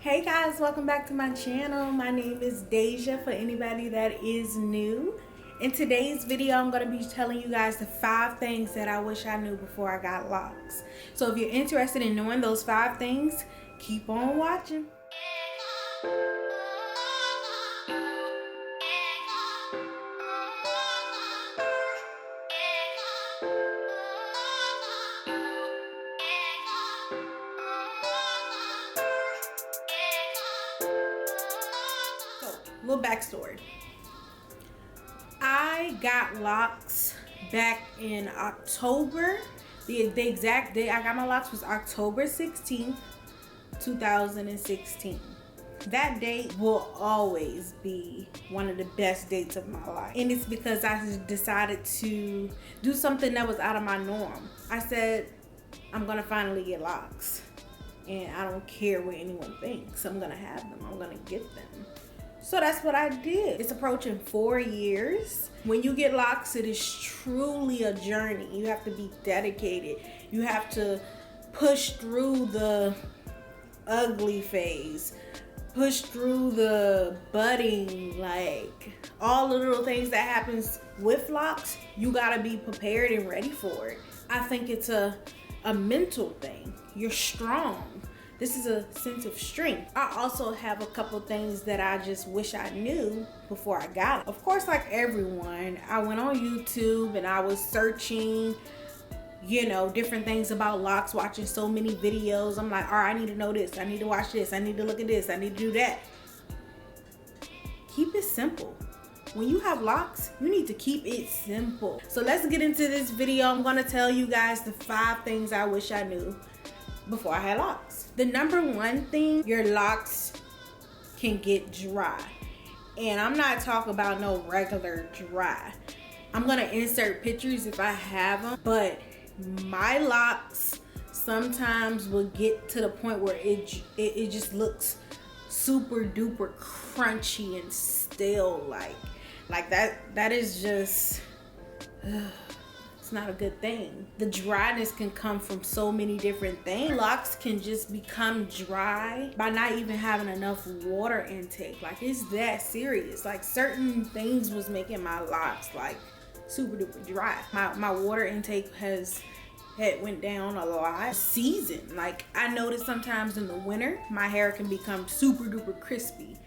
Hey guys, welcome back to my channel. My name is Deja for anybody that is new. In today's video, I'm going to be telling you guys the 5 things that I wish I knew before I got locks. So if you're interested in knowing those 5 things, keep on watching. Little backstory. I got locks back in October. The exact day I got my locks was October 16th, 2016. That date will always be one of the best dates of my life. And it's because I decided to do something that was out of my norm. I said, I'm gonna finally get locks. And I don't care what anyone thinks. I'm gonna have them. I'm gonna get them. So that's what I did. It's approaching 4 years. When you get locks, it is truly a journey. You have to be dedicated. You have to push through the ugly phase, push through the budding, like all the little things that happens with locks. You gotta be prepared and ready for it. I think it's a mental thing. You're strong. This is a sense of strength. I also have a couple things that I just wish I knew before I got it. Of course, like everyone, I went on YouTube and I was searching, different things about locks, watching so many videos. I'm like, all right, I need to know this. I need to watch this. I need to look at this. I need to do that. Keep it simple. When you have locks, you need to keep it simple. So let's get into this video. I'm gonna tell you guys the 5 things I wish I knew before I had locks. The number 1 thing, your locks can get dry. And I'm not talking about no regular dry. I'm gonna insert pictures if I have them, but my locks sometimes will get to the point where it just looks super duper crunchy and stale, like that is just it's not a good thing. The dryness can come from so many different things. Locks can just become dry by not even having enough water intake. Like, it's that serious. Like, certain things was making my locks like super duper dry. My water intake had went down a lot. Season, like, I noticed sometimes in the winter my hair can become super duper crispy,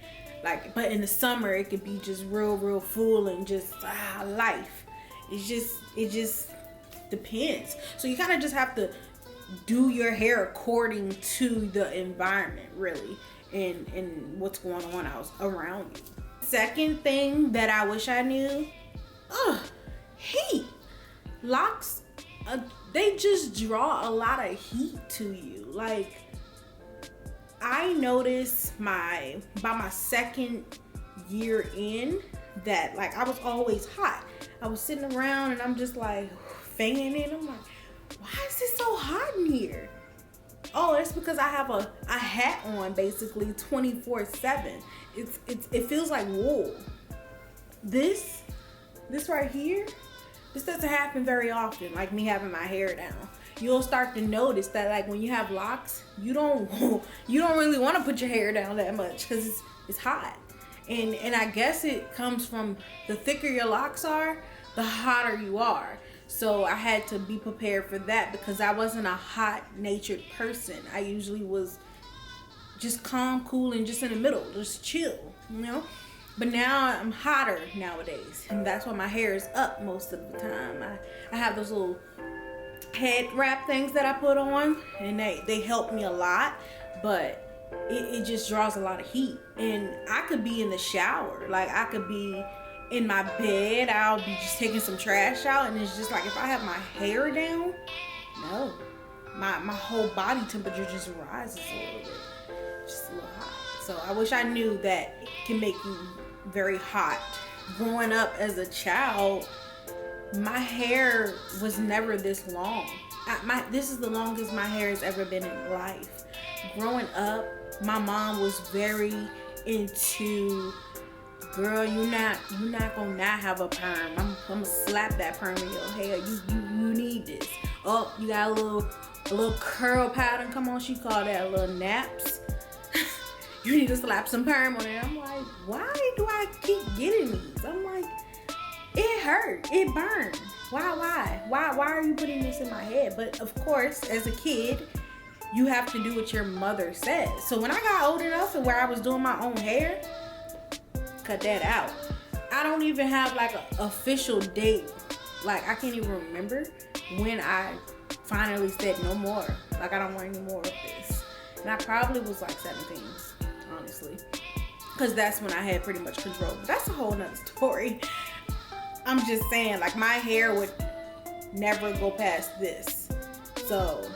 but in the summer it could be just real full and just life. It just depends. So you kind of just have to do your hair according to the environment, really, and what's going on around you. Second thing that I wish I knew, heat. Locks, they just draw a lot of heat to you. Like, I noticed by my second year in that, like, I was always hot. I was sitting around and I'm just like fanning it. I'm like, why is it so hot in here? Oh, it's because I have a hat on basically 24/7. It feels like wool. This right here, this doesn't happen very often, like me having my hair down. You'll start to notice that, like, when you have locks, you don't really want to put your hair down that much because it's hot. And I guess it comes from the thicker your locks are, the hotter you are. So I had to be prepared for that because I wasn't a hot-natured person. I usually was just calm, cool, and just in the middle, just chill, But now I'm hotter nowadays, and that's why my hair is up most of the time. I have those little head wrap things that I put on, and they help me a lot, but it just draws a lot of heat. And I could be in the shower, like I could be in my bed, I'll be just taking some trash out, and it's just like, if I have my hair down, no, my whole body temperature just rises a little bit, just a little hot. So I wish I knew that it can make you very hot. Growing up as a child, my hair was never this long. This is the longest my hair has ever been in life. Growing up, my mom was very into, girl, you're not gonna not have a perm. I'm gonna slap that perm in your hair. You need this. Oh, you got a little curl pattern. Come on, she called that little naps. you need to slap some perm on it. I'm like, why do I keep getting these? I'm like, it hurt, it burned. Why are you putting this in my head? But of course, as a kid, you have to do what your mother says. So when I got old enough and where I was doing my own hair, cut that out. I don't even have like an official date. Like, I can't even remember when I finally said no more. Like, I don't want any more of this. And I probably was like 17, honestly, because that's when I had pretty much control. But that's a whole nother story. I'm just saying, like, my hair would never go past this. So,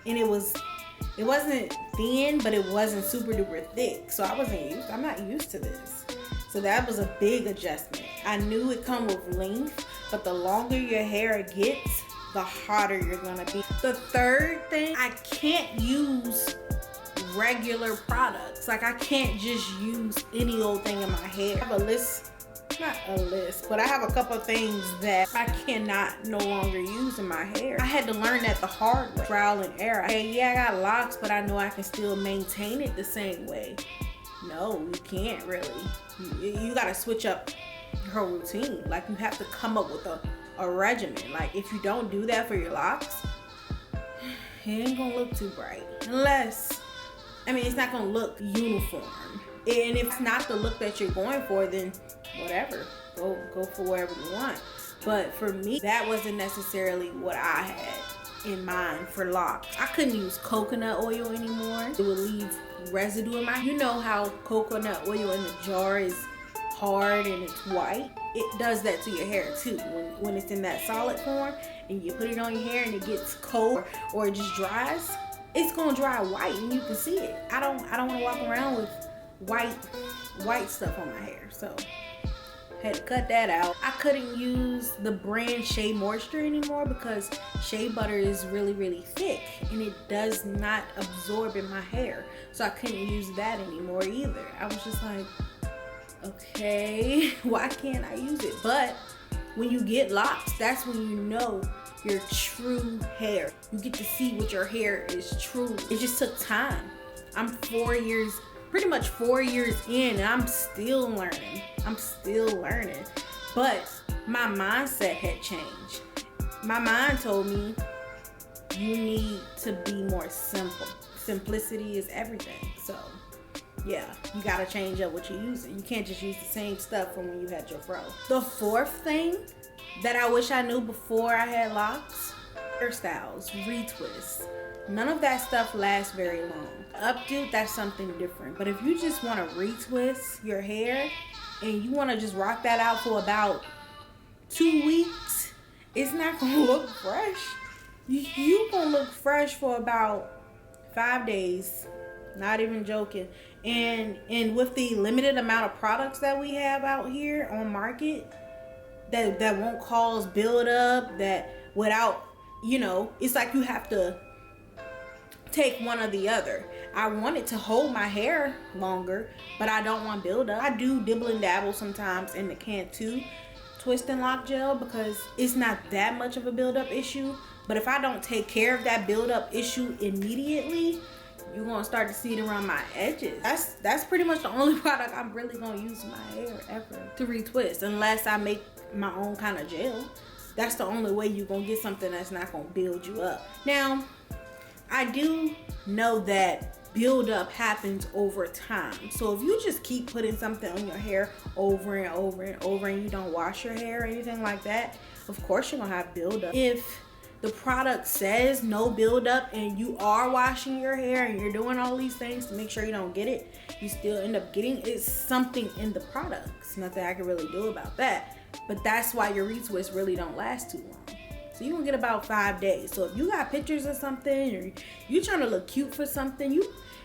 and it wasn't thin, but it wasn't super duper thick. So I'm not used to this. So that was a big adjustment. I knew it come with length, but the longer your hair gets, the hotter you're gonna be. The third thing, I can't use regular products. Like, I can't just use any old thing in my hair. I have a list, not a list, but I have a couple of things that I cannot no longer use in my hair. I had to learn that the hard way, trial and error. Hey, yeah, I got locks, but I know I can still maintain it the same way. No, you can't really. You gotta switch up your routine. Like, you have to come up with a regimen. Like, if you don't do that for your locks, it ain't gonna look too bright. Unless, I mean, it's not gonna look uniform. And if it's not the look that you're going for, then whatever, go for wherever you want. But for me, that wasn't necessarily what I had in mind for locks. I couldn't use coconut oil anymore. It would leave residue in my hair. You know how coconut oil in the jar is hard and it's white? It does that to your hair too. When it's in that solid form and you put it on your hair and it gets cold or it just dries, it's gonna dry white and you can see it. I don't want to walk around with white stuff on my hair, so had to cut that out. I couldn't use the brand Shea Moisture anymore because shea butter is really, really thick and it does not absorb in my hair. So I couldn't use that anymore either. I was just like, okay, why can't I use it? But when you get locks, that's when you know your true hair. You get to see what your hair is true. It just took time. I'm pretty much 4 years in, and I'm still learning. But my mindset had changed. My mind told me you need to be more simple. Simplicity is everything. So yeah, you gotta change up what you're using. You can't just use the same stuff from when you had your fro. The fourth thing that I wish I knew before I had locks, hairstyles, retwists. None of that stuff lasts very long. Updo, that's something different. But if you just want to retwist your hair and you want to just rock that out for about 2 weeks, it's not going to look fresh. You going to look fresh for about 5 days. Not even joking. And with the limited amount of products that we have out here on market that won't cause buildup, that without, it's like you have to take one or the other. I want it to hold my hair longer, but I don't want buildup. I do dibble and dabble sometimes in the Cantu twist and lock gel because it's not that much of a buildup issue. But if I don't take care of that buildup issue immediately, you're gonna start to see it around my edges. That's pretty much the only product I'm really gonna use in my hair ever to retwist, unless I make my own kind of gel. That's the only way you're gonna get something that's not gonna build you up. Now, I do know that buildup happens over time. So if you just keep putting something on your hair over and over and over and you don't wash your hair or anything like that, of course you're gonna have buildup. If the product says no buildup and you are washing your hair and you're doing all these things to make sure you don't get it, you still end up getting it. It's something in the products. Nothing I can really do about that. But that's why your retwists really don't last too long. So you gonna get about 5 days. So if you got pictures of something or you trying to look cute for something,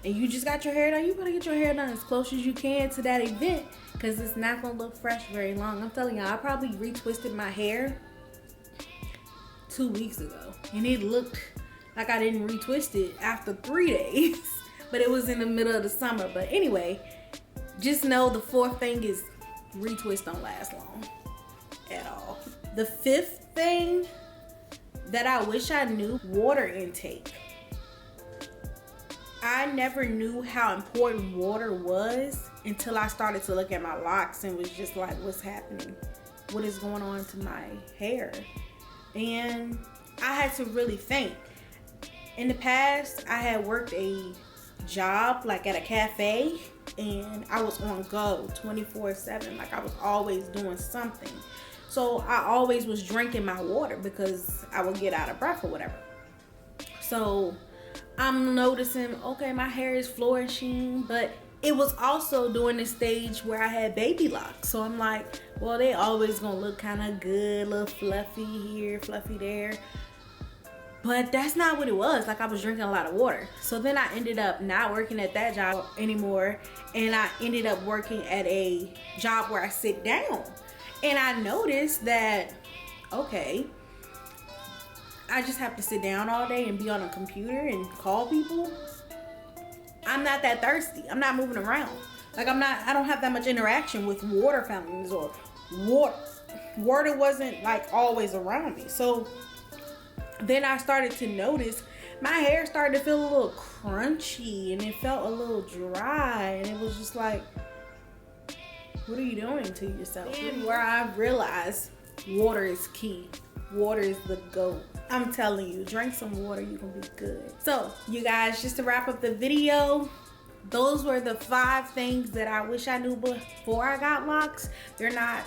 and you just got your hair done, you better get your hair done as close as you can to that event, because it's not gonna look fresh very long. I'm telling y'all, I probably retwisted my hair 2 weeks ago and it looked like I didn't retwist it after 3 days. But it was in the middle of the summer. But anyway, just know the fourth thing is retwist don't last long at all. The fifth thing that I wish I knew, water intake. I never knew how important water was until I started to look at my locks and was just like, what's happening? What is going on to my hair? And I had to really think. In the past, I had worked a job like at a cafe, and I was on go 24/7. Like I was always doing something. So I always was drinking my water because I would get out of breath or whatever. So I'm noticing, okay, my hair is flourishing, but it was also during the stage where I had baby locks. So I'm like, well, they always gonna look kind of good, a little fluffy here, fluffy there. But that's not what it was. Like I was drinking a lot of water. So then I ended up not working at that job anymore. And I ended up working at a job where I sit down. And I noticed that, okay, I just have to sit down all day and be on a computer and call people. I'm not that thirsty. I'm not moving around. Like I don't have that much interaction with water fountains or water. Water wasn't like always around me. So then I started to notice my hair started to feel a little crunchy and it felt a little dry, and it was just like, what are you doing to yourself? And where I realized water is key. Water is the GOAT. I'm telling you, drink some water, you can be good. So you guys, just to wrap up the video, those were the 5 things that I wish I knew before I got locks. They're not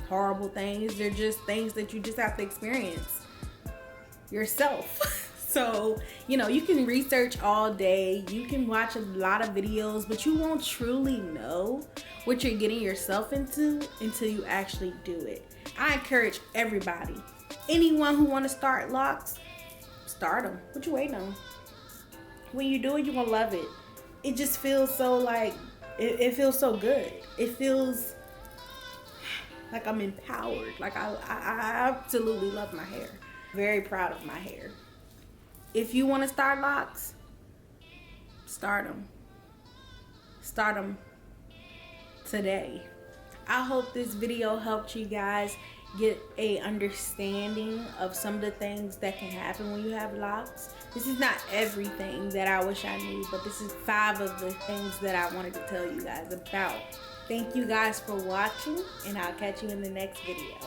horrible things. They're just things that you just have to experience yourself. So, you know, you can research all day, you can watch a lot of videos, but you won't truly know what you're getting yourself into until you actually do it. I encourage everybody, anyone who want to start locks, start them. What you waiting on? When you do it, you're gonna love it. It just feels so like, it feels so good. It feels like I'm empowered. Like I absolutely love my hair. Very proud of my hair. If you want to start locks, start them. Start them today. I hope this video helped you guys get a understanding of some of the things that can happen when you have locks. This is not everything that I wish I knew, but this is 5 of the things that I wanted to tell you guys about. Thank you guys for watching, and I'll catch you in the next video.